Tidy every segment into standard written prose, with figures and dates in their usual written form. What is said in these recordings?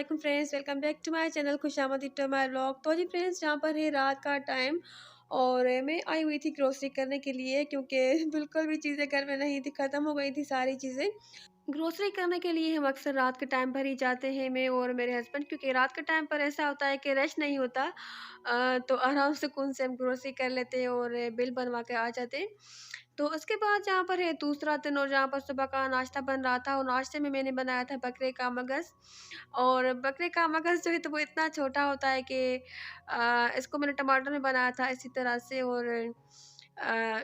वालेकुम friends, welcome back to my channel खुशामदीद to my vlog. तो जी फ्रेंड्स, यहाँ पर है रात का टाइम और मैं आई हुई थी ग्रोसरी करने के लिए क्योंकि बिल्कुल भी चीज़ें घर में नहीं थी, ख़त्म हो गई थी सारी चीज़ें। ग्रोसरी करने के लिए हम अक्सर रात के टाइम पर ही जाते हैं, मैं और मेरे हस्बैंड, क्योंकि रात के टाइम पर ऐसा होता है कि रश नहीं होता। तो आराम सुकून से हम ग्रोसरी कर लेते हैं और बिल बनवा के आ जाते हैं। तो उसके बाद जहाँ पर है दूसरा दिन और जहाँ पर सुबह का नाश्ता बन रहा था और नाश्ते में मैंने बनाया था बकरे का मगज़। और बकरे का मगज़ जो है तो वो इतना छोटा होता है कि इसको मैंने टमाटर में बनाया था इसी तरह से और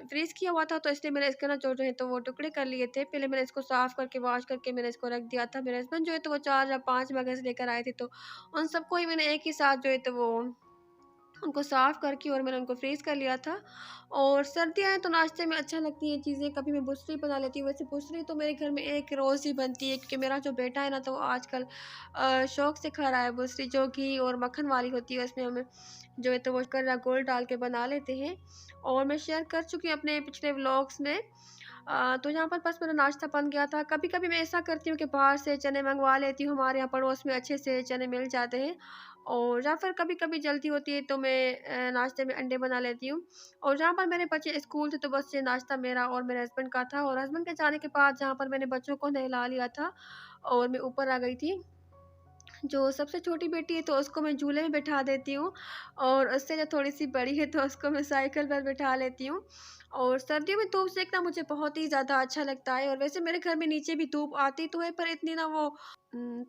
फ्रीज़ किया हुआ था, तो इसलिए मैंने इसके ना जो है तो वो टुकड़े कर लिए थे। पहले मैंने इसको साफ़ करके वॉश करके मैंने इसको रख दिया था। मेरे हस्बैंड जो है तो वो 4 या 5 मगज़ लेकर आए थे, तो उन सबको ही मैंने एक ही साथ जो है तो वो उनको साफ़ करके और मैंने उनको फ्रीज़ कर लिया था। और सर्दियाँ हैं तो नाश्ते में अच्छा लगती हैं चीज़ें, कभी मैं बुसरी बना लेती हूँ। वैसे बुसरी तो मेरे घर में एक रोज़ ही बनती है क्योंकि मेरा जो बेटा है ना तो वो आजकल शौक़ से खा रहा है बुसरी, जो घी और मक्खन वाली होती है। उसमें हम जो है तो वो कर्रा गोल्ड डाल के बना लेते हैं और मैं शेयर कर चुकी हूँ अपने पिछले व्लॉग्स में। तो यहाँ पर बस मेरा नाश्ता बन गया था। कभी-कभी मैं ऐसा करती हूँ कि बाहर से चने मँगवा लेती हूँ, हमारे यहाँ पड़ोस में अच्छे से चने मिल जाते हैं। और या फिर कभी-कभी जल्दी होती है तो मैं नाश्ते में अंडे बना लेती हूँ। और जहाँ पर मेरे बच्चे स्कूल थे तो बस ये नाश्ता मेरा और मेरे हस्बैंड का था और हस्बैंड के जाने के बाद जहाँ पर मैंने बच्चों को नहला लिया था और मैं ऊपर आ गई थी। जो सबसे छोटी बेटी है तो उसको मैं झूले में बिठा देती हूँ और उससे जो थोड़ी-सी बड़ी है तो उसको मैं साइकिल पर बिठा लेती हूँ। और सर्दियों में धूप सेकना मुझे बहुत ही ज़्यादा अच्छा लगता है और वैसे मेरे घर में नीचे भी धूप आती तो है, पर इतनी ना वो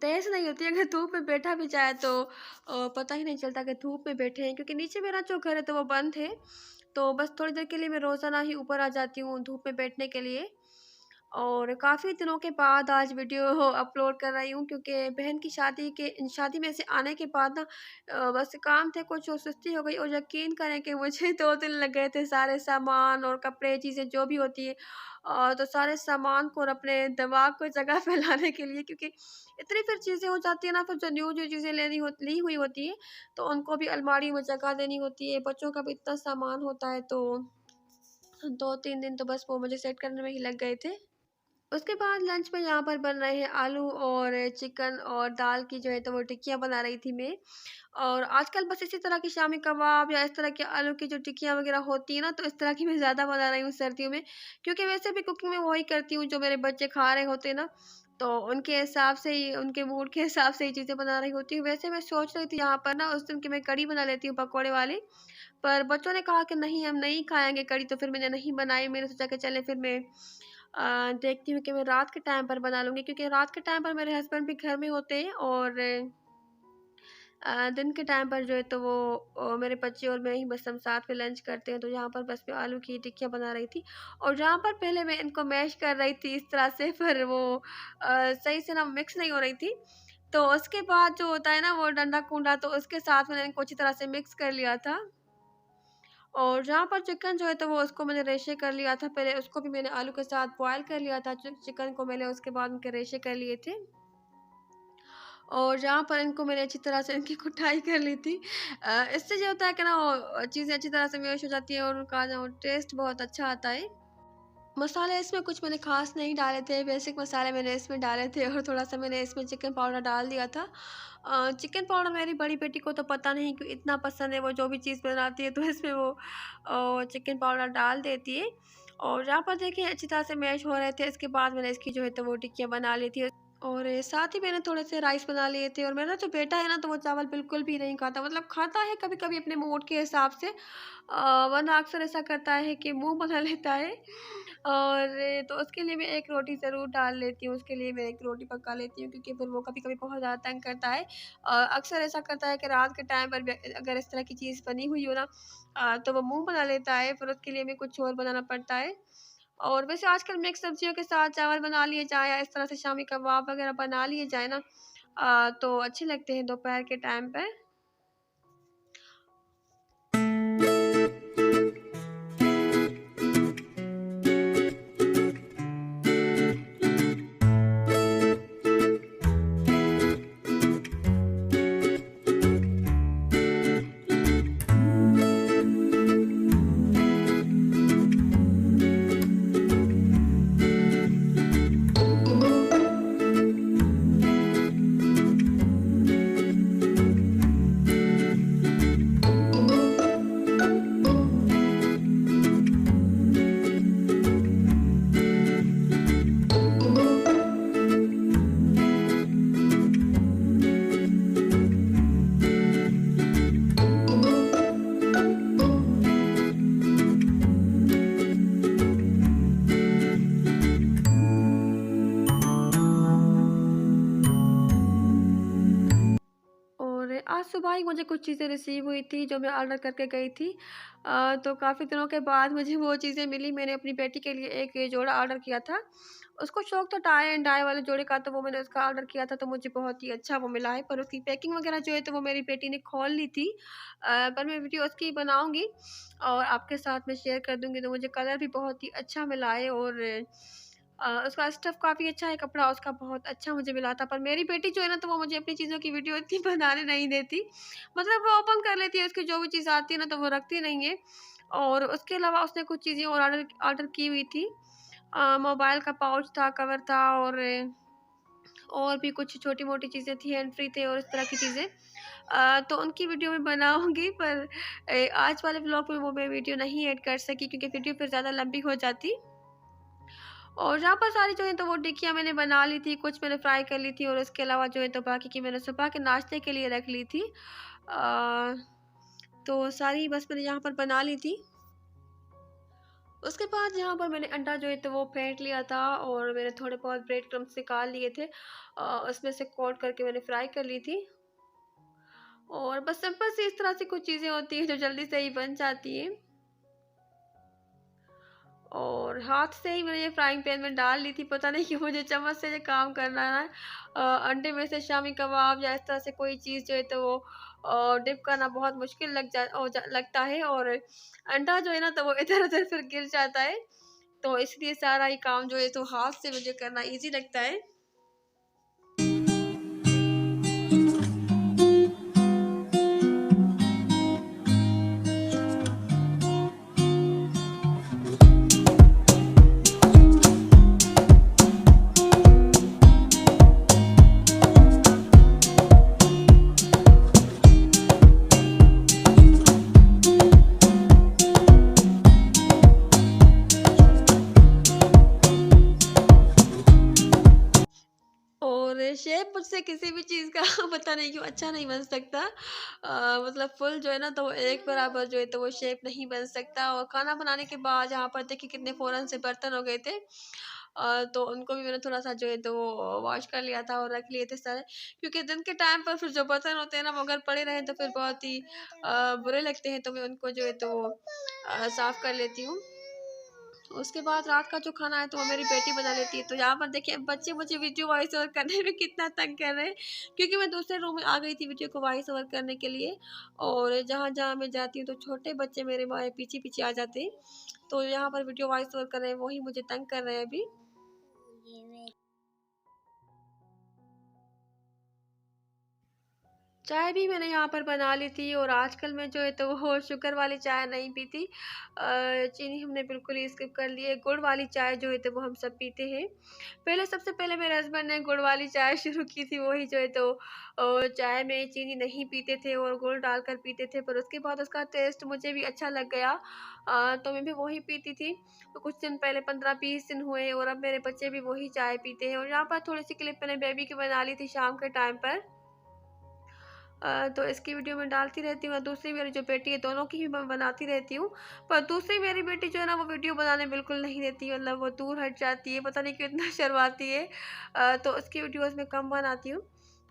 तेज़ नहीं होती है। अगर धूप में बैठा भी जाए तो पता ही नहीं चलता कि धूप में बैठे हैं, क्योंकि नीचे मेरा जो घर है तो वो बंद है। तो बस थोड़ी देर के लिए मैं रोज़ाना ही ऊपर आ जाती हूँ धूप में बैठने के लिए। और काफ़ी दिनों के बाद आज वीडियो अपलोड कर रही हूँ क्योंकि बहन की शादी में से आने के बाद ना बस काम थे कुछ और सुस्ती हो गई और यकीन करें कि मुझे 2 दिन लग गए थे सारे सामान और कपड़े चीज़ें जो भी होती है तो सारे सामान को और अपने दिमाग को जगह पे लाने के लिए, क्योंकि इतनी फिर चीज़ें हो जाती है ना, फिर जो न्यू चीज़ें ली हुई होती है तो उनको भी अलमारी में जगह देनी होती है। बच्चों का भी इतना सामान होता है तो 2-3 दिन तो बस वो मुझे सेट करने में ही लग गए थे। उसके बाद लंच में यहाँ पर बन रहे हैं आलू और चिकन और दाल की जो है तो वो टिक्कियाँ बना रही थी मैं। और आजकल बस इसी तरह की शामी कबाब या इस तरह के आलू की जो टिक्कियाँ वगैरह होती हैं ना, तो इस तरह की मैं ज़्यादा बना रही हूँ सर्दियों में, क्योंकि वैसे भी कुकिंग में वही करती हूँ जो मेरे बच्चे खा रहे होते हैं ना, तो उनके हिसाब से ही, उनके मूड के हिसाब से ही चीज़ें बना रही होती हूँ। वैसे मैं सोच रही थी यहाँ पर ना उस दिन कि मैं कढ़ी बना लेती हूँ पकौड़े वाली, पर बच्चों ने कहा कि नहीं हम नहीं खाएँगे कढ़ी, तो फिर मैंने नहीं बनाई। मैंने सोचा कि चलें फिर मैं देखती हूँ कि मैं रात के टाइम पर बना लूँगी, क्योंकि रात के टाइम पर मेरे हस्बैंड भी घर में होते हैं और दिन के टाइम पर जो है तो वो मेरे बच्चे और मैं ही बस हम साथ में लंच करते हैं। तो यहाँ पर बस मैं आलू की टिक्कियाँ बना रही थी और जहाँ पर पहले मैं इनको मैश कर रही थी इस तरह से, पर वो सही से ना मिक्स नहीं हो रही थी। तो उसके बाद जो होता है ना वो डंडा-कुंडा, तो उसके साथ मैंने इनको अच्छी तरह से मिक्स कर लिया था। और जहाँ पर चिकन जो है तो वो उसको मैंने रेशे कर लिया था, पहले उसको भी मैंने आलू के साथ बॉयल कर लिया था चिकन को मैंने, उसके बाद उनके रेशे कर लिए थे। और जहाँ पर इनको मैंने अच्छी तरह से इनकी कुटाई कर ली थी। इससे जो होता है कि ना वो चीज़ें अच्छी तरह से मैश हो जाती है और उनका जो टेस्ट बहुत अच्छा आता है। मसाले इसमें कुछ मैंने ख़ास नहीं डाले थे, बेसिक मसाले मैंने इसमें डाले थे और थोड़ा-सा मैंने इसमें चिकन पाउडर डाल दिया था। चिकन पाउडर मेरी बड़ी बेटी को तो पता नहीं क्यों इतना पसंद है, वो जो भी चीज़ बनाती है तो इसमें वो चिकन पाउडर डाल देती है। और यहाँ पर देखिए अच्छी तरह से मैश हो रहे थे, इसके बाद मैंने इसकी जो है तो वो टिक्कियाँ बना ली थी। और साथ ही मैंने थोड़े से राइस बना लिए थे और मेरा जो बेटा है ना तो वो चावल बिल्कुल भी नहीं खाता, मतलब खाता है कभी-कभी अपने मूड के हिसाब से, वरना अक्सर ऐसा करता है कि मुँह बना लेता है। और तो उसके लिए मैं एक रोटी ज़रूर डाल लेती हूँ, उसके लिए मैं एक रोटी पका लेती हूँ क्योंकि फिर वो कभी-कभी बहुत ज़्यादा तंग करता है। अक्सर ऐसा करता है कि रात के टाइम पर भी अगर इस तरह की चीज़ बनी हुई हो ना तो वो मुँह बना लेता है, फिर उसके लिए हमें कुछ और बनाना पड़ता है। और वैसे आजकल मिक्स सब्जियों के साथ चावल बना लिए जाएँ या इस तरह से शामी कबाब वगैरह बना लिए जाएँ ना तो अच्छे लगते हैं दोपहर के टाइम पे। सुबह ही मुझे कुछ चीज़ें रिसीव हुई थी जो मैं ऑर्डर करके गई थी। तो काफ़ी दिनों के बाद मुझे वो चीज़ें मिली। मैंने अपनी बेटी के लिए एक जोड़ा ऑर्डर किया था। उसको शौक था टाई एंड डाई वाले जोड़े का, तो वो मैंने उसका ऑर्डर किया था, तो मुझे बहुत ही अच्छा वो मिला है। पर उसकी पैकिंग वगैरह जो है तो वो मेरी बेटी ने खोल ली थी। पर मैं वीडियो उसकी बनाऊँगी और आपके साथ मैं शेयर कर दूँगी। तो मुझे कलर भी बहुत ही अच्छा मिला है और उसका स्टफ़ काफ़ी अच्छा है, कपड़ा उसका बहुत अच्छा मुझे मिला था। पर मेरी बेटी जो है ना, तो वो मुझे अपनी चीज़ों की वीडियो इतनी बनाने नहीं देती। मतलब वो ओपन कर लेती है, उसकी जो भी चीज़ आती है ना, तो वो रखती नहीं है। और उसके अलावा उसने कुछ चीज़ें और ऑर्डर ऑर्डर की हुई थी। मोबाइल का पाउच था, कवर था और भी कुछ छोटी-मोटी चीज़ें थी, हैंड फ्री थे और इस तरह की चीज़ें। तो उनकी वीडियो मैं बनाऊँगी, पर आज वाले व्लॉग में वो मैं वीडियो नहीं ऐड कर सकी क्योंकि वीडियो फिर ज़्यादा लंबी हो जाती। और यहाँ पर सारी जो है तो वो टिक्कियाँ मैंने बना ली थी, कुछ मैंने फ्राई कर ली थी और इसके अलावा जो है तो बाकी की मैंने सुबह के नाश्ते के लिए रख ली थी। तो सारी बस मैंने यहाँ पर बना ली थी। उसके बाद यहाँ पर मैंने अंडा जो है तो वो फेंट लिया था और मैंने थोड़े बहुत ब्रेड क्रम्ब्स निकाल लिए थे। उसमें से कोट करके मैंने फ्राई कर ली थी। और बस सिंपल सी इस तरह से कुछ चीज़ें होती हैं जो जल्दी से ही बन जाती हैं। और हाथ से ही मैंने ये फ्राइंग पैन में डाल ली थी, पता नहीं क्यों मुझे चम्मच से ये काम करना है। अंडे में से शामी कबाब या इस तरह से कोई चीज़ जो है तो वो डिप करना बहुत मुश्किल लगता है और अंडा जो है ना तो वो इधर-उधर फिर गिर जाता है। तो इसलिए सारा ही काम जो है तो हाथ से मुझे करना ईज़ी लगता है। और शेप मुझसे किसी भी चीज़ का पता नहीं क्यों अच्छा नहीं बन सकता। मतलब फुल जो है ना तो वो एक बराबर जो है तो वो शेप नहीं बन सकता। और खाना बनाने के बाद यहाँ पर देखिए कितने फ़ौरन से बर्तन हो गए थे। तो उनको भी मैंने थोड़ा-सा जो है तो वो वॉश कर लिया था और रख लिए थे सारे। क्योंकि दिन के टाइम पर फिर जो बर्तन होते हैं ना वो अगर पड़े रहें तो फिर बहुत ही बुरे लगते हैं, तो मैं उनको जो है तो साफ़ कर लेती हूँ। उसके बाद रात का जो खाना है तो वो मेरी बेटी बना लेती है। तो यहाँ पर देखिए बच्चे मुझे वीडियो वॉइस ओवर करने में कितना तंग कर रहे हैं, क्योंकि मैं दूसरे रूम में आ गई थी वीडियो को वॉइस ओवर करने के लिए। और जहाँ-जहाँ मैं जाती हूँ तो छोटे बच्चे मेरे पीछे-पीछे आ जाते हैं। तो यहाँ पर वीडियो वॉइस ओवर कर रहे हैं, वही मुझे तंग कर रहे हैं अभी। चाय भी मैंने यहाँ पर बना ली थी और आजकल मैं जो है तो वो शुगर वाली चाय नहीं पीती। चीनी हमने बिल्कुल ही स्किप कर ली है। गुड़ वाली चाय जो है तो वो हम सब पीते हैं। सबसे पहले मेरे हस्बैंड ने गुड़ वाली चाय शुरू की थी, वही जो है तो चाय में चीनी नहीं पीते थे और गुड़ डालकर पीते थे, पर उसके बाद उसका टेस्ट मुझे भी अच्छा लग गया। तो मैं भी वही पीती थी। तो कुछ दिन पहले 15-20 दिन हुए और अब मेरे बच्चे भी वही चाय पीते हैं। और यहाँ पर थोड़ी-सी क्लिप मैंने बेबी की बना ली थी शाम के टाइम पर। तो इसकी वीडियो मैं डालती रहती हूँ और दूसरी मेरी जो बेटी है दोनों की ही मैं बनाती रहती हूँ। पर दूसरी मेरी बेटी जो है ना वो वीडियो बनाने बिल्कुल नहीं देती, मतलब वो दूर हट जाती है, पता नहीं क्यों इतना शर्माती है। तो उसकी वीडियोज़ मैं कम बनाती हूँ।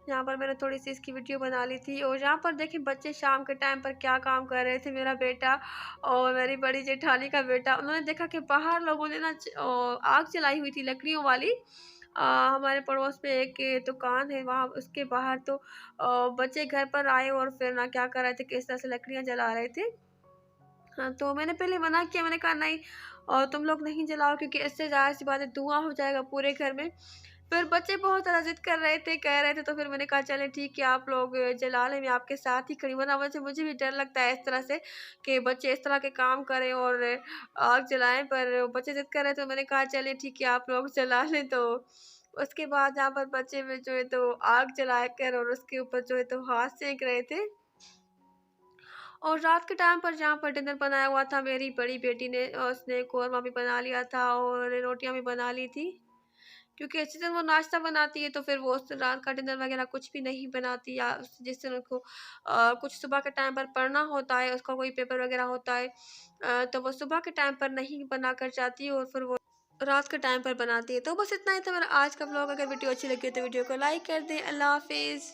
यहाँ पर मैंने थोड़ी-सी इसकी वीडियो बना ली थी और यहाँ पर देखिए बच्चे शाम के टाइम पर क्या काम कर रहे थे। मेरा बेटा और मेरी बड़ी जेठानी का बेटा, उन्होंने देखा कि बाहर लोगों ने ना आग जलाई हुई थी लकड़ियों वाली। हमारे पड़ोस में एक दुकान है वहाँ, उसके बाहर तो बच्चे घर पर आए और फिर ना क्या कर रहे थे कि इस तरह से लकड़ियाँ जला रहे थे। हाँ, तो मैंने पहले मना किया, मैंने कहा नहीं तुम लोग नहीं जलाओ क्योंकि इससे ज़ाहिर-सी बात है धुआँ हो जाएगा पूरे घर में। फिर बच्चे बहुत ज़्यादा ज़िद कर रहे थे, कह रहे थे, तो फिर मैंने कहा चलें ठीक है आप लोग जला लें, मैं आपके साथ ही खड़ी हूँ। वरना मुझे भी डर लगता है इस तरह से कि बच्चे इस तरह के काम करें और आग जलाएँ, पर बच्चे ज़िद कर रहे थे तो मैंने कहा चलिए ठीक है आप लोग जला लें। तो उसके बाद यहाँ पर बच्चे में जो है तो आग जलाकर और उसके ऊपर जो है तो हाथ सेंक रहे थे। और रात के टाइम पर जहाँ पर डिनर बनाया हुआ था मेरी बड़ी बेटी ने, उसने कोरमा भी बना लिया था और रोटियां भी बना ली थी। क्योंकि जिस दिन वो नाश्ता बनाती है तो फिर वो उस दिन रात का डिनर वगैरह कुछ भी नहीं बनाती, या जिस दिन उनको कुछ सुबह के टाइम पर पढ़ना होता है, उसका कोई पेपर वगैरह होता है, तो वो सुबह के टाइम पर नहीं बना कर जाती है और फिर वो रात के टाइम पर बनाती है। तो बस इतना ही था मेरा आज का व्लॉग। अगर वीडियो अच्छी लगी हो तो वीडियो को लाइक कर दें। अल्लाह हाफिज़।